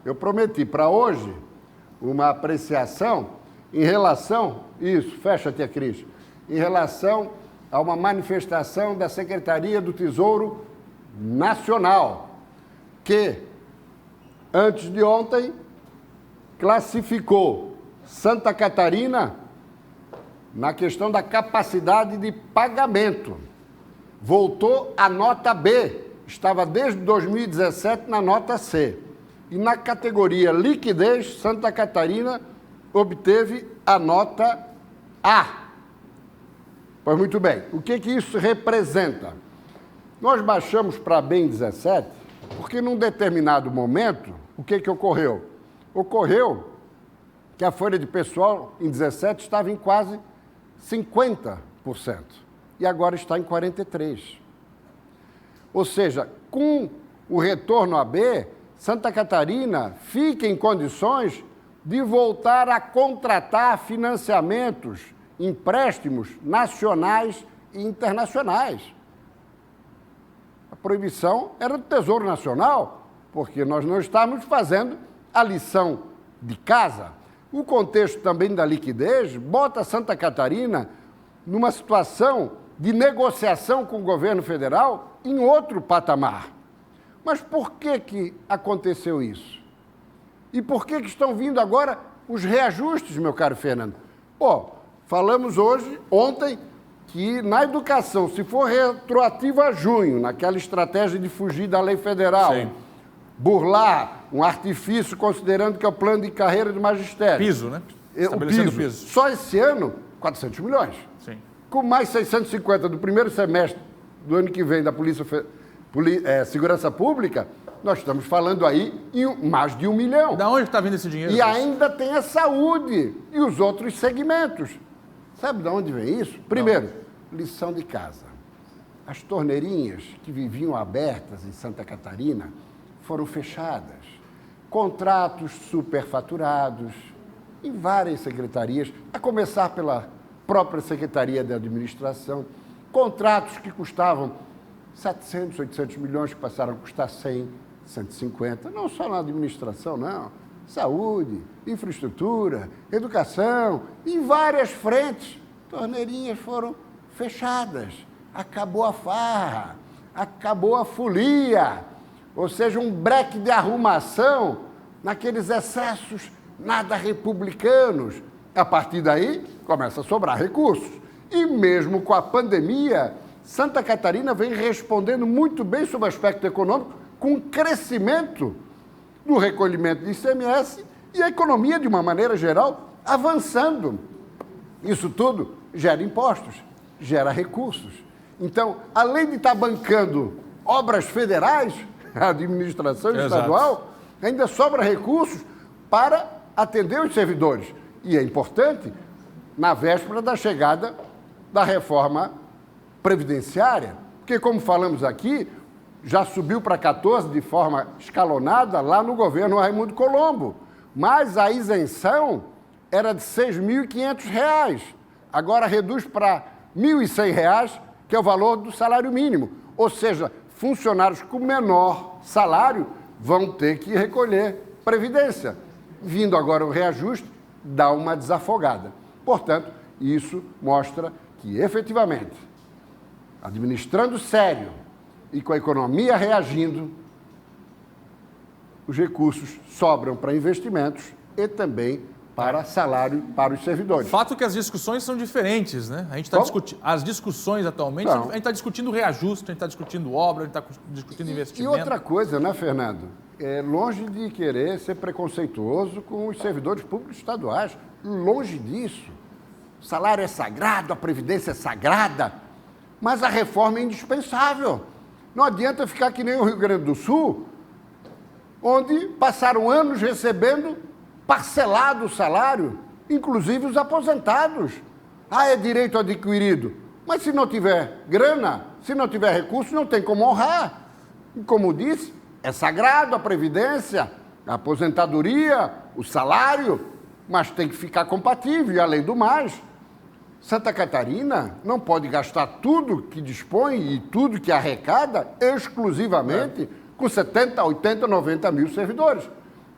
eu prometi para hoje uma apreciação em relação, isso, fecha, tia Cris, em relação a uma manifestação da Secretaria do Tesouro Nacional, que, antes de ontem, classificou Santa Catarina na questão da capacidade de pagamento. Voltou à nota B, estava desde 2017 na nota C. E na categoria liquidez, Santa Catarina obteve a nota A. Pois muito bem, o que isso representa? Nós baixamos para B em 17, porque num determinado momento, o que ocorreu? Ocorreu que a folha de pessoal em 17 estava em quase 50% e agora está em 43%. Ou seja, com o retorno a B, Santa Catarina fica em condições de voltar a contratar financiamentos, empréstimos nacionais e internacionais. A proibição era do Tesouro Nacional, porque nós não estávamos fazendo a lição de casa. O contexto também da liquidez bota Santa Catarina numa situação de negociação com o governo federal em outro patamar. Mas por que aconteceu isso? E por que estão vindo agora os reajustes, meu caro Fernando? Falamos ontem, que na educação, se for retroativo a junho, naquela estratégia de fugir da lei federal, sim, burlar um artifício considerando que é o plano de carreira do magistério. Piso, né? O piso. Só esse ano, 400 milhões. Sim. Com mais 650 do primeiro semestre do ano que vem da Segurança Pública, nós estamos falando aí em mais de 1 milhão. Da onde está vindo esse dinheiro? E ainda tem a saúde e os outros segmentos. Sabe de onde vem isso? Primeiro, lição de casa. As torneirinhas que viviam abertas em Santa Catarina foram fechadas. Contratos superfaturados em várias secretarias, a começar pela própria Secretaria de Administração. Contratos que custavam 700, 800 milhões, que passaram a custar 100, 150. Não só na administração, não. Saúde, infraestrutura, educação, em várias frentes. Torneirinhas foram fechadas. Acabou a farra, acabou a folia. Ou seja, um breque de arrumação naqueles excessos nada republicanos. A partir daí, começa a sobrar recursos. E mesmo com a pandemia, Santa Catarina vem respondendo muito bem sob o aspecto econômico, com crescimento do recolhimento de ICMS e a economia, de uma maneira geral, avançando. Isso tudo gera impostos, gera recursos. Então, além de estar bancando obras federais, a administração estadual, ainda sobra recursos para atender os servidores. E é importante, na véspera da chegada da reforma previdenciária, porque, como falamos aqui, já subiu para 14 de forma escalonada lá no governo Raimundo Colombo, mas a isenção era de R$ 6.500, agora reduz para R$ 1.100, que é o valor do salário mínimo, ou seja, funcionários com menor salário vão ter que recolher previdência. Vindo agora o reajuste, dá uma desafogada. Portanto, isso mostra que, efetivamente, administrando sério e com a economia reagindo, os recursos sobram para investimentos e também para salário para os servidores. Fato que as discussões são diferentes, né? A gente está discutindo as discussões atualmente, a gente está discutindo reajuste, a gente está discutindo obra, a gente está discutindo investimento. E outra coisa, né, Fernando? Longe de querer ser preconceituoso com os servidores públicos estaduais, longe disso. O salário é sagrado, a previdência é sagrada, mas a reforma é indispensável. Não adianta ficar que nem o Rio Grande do Sul, onde passaram anos recebendo parcelado o salário, inclusive os aposentados. É direito adquirido. Mas se não tiver grana, se não tiver recurso, não tem como honrar. E como disse, é sagrado a previdência, a aposentadoria, o salário, mas tem que ficar compatível. E, além do mais, Santa Catarina não pode gastar tudo que dispõe e tudo que arrecada exclusivamente com 70, 80, 90 mil servidores.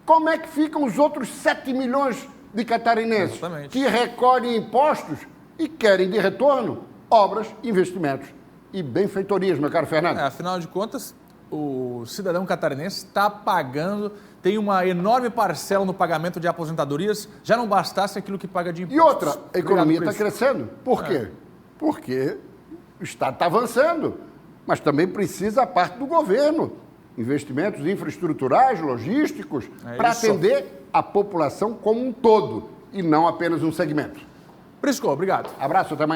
como é que ficam os outros 7 milhões de catarinenses Exatamente. que recolhem impostos e querem de retorno obras, investimentos e benfeitorias, meu caro Fernando? Afinal de contas, o cidadão catarinense está pagando, tem uma enorme parcela no pagamento de aposentadorias, já não bastasse aquilo que paga de impostos. E outra, a economia está crescendo. Por quê? Porque o Estado está avançando, mas também precisa a parte do governo. Investimentos infraestruturais, logísticos, para atender a população como um todo e não apenas um segmento. Prisco, obrigado. Abraço, até amanhã.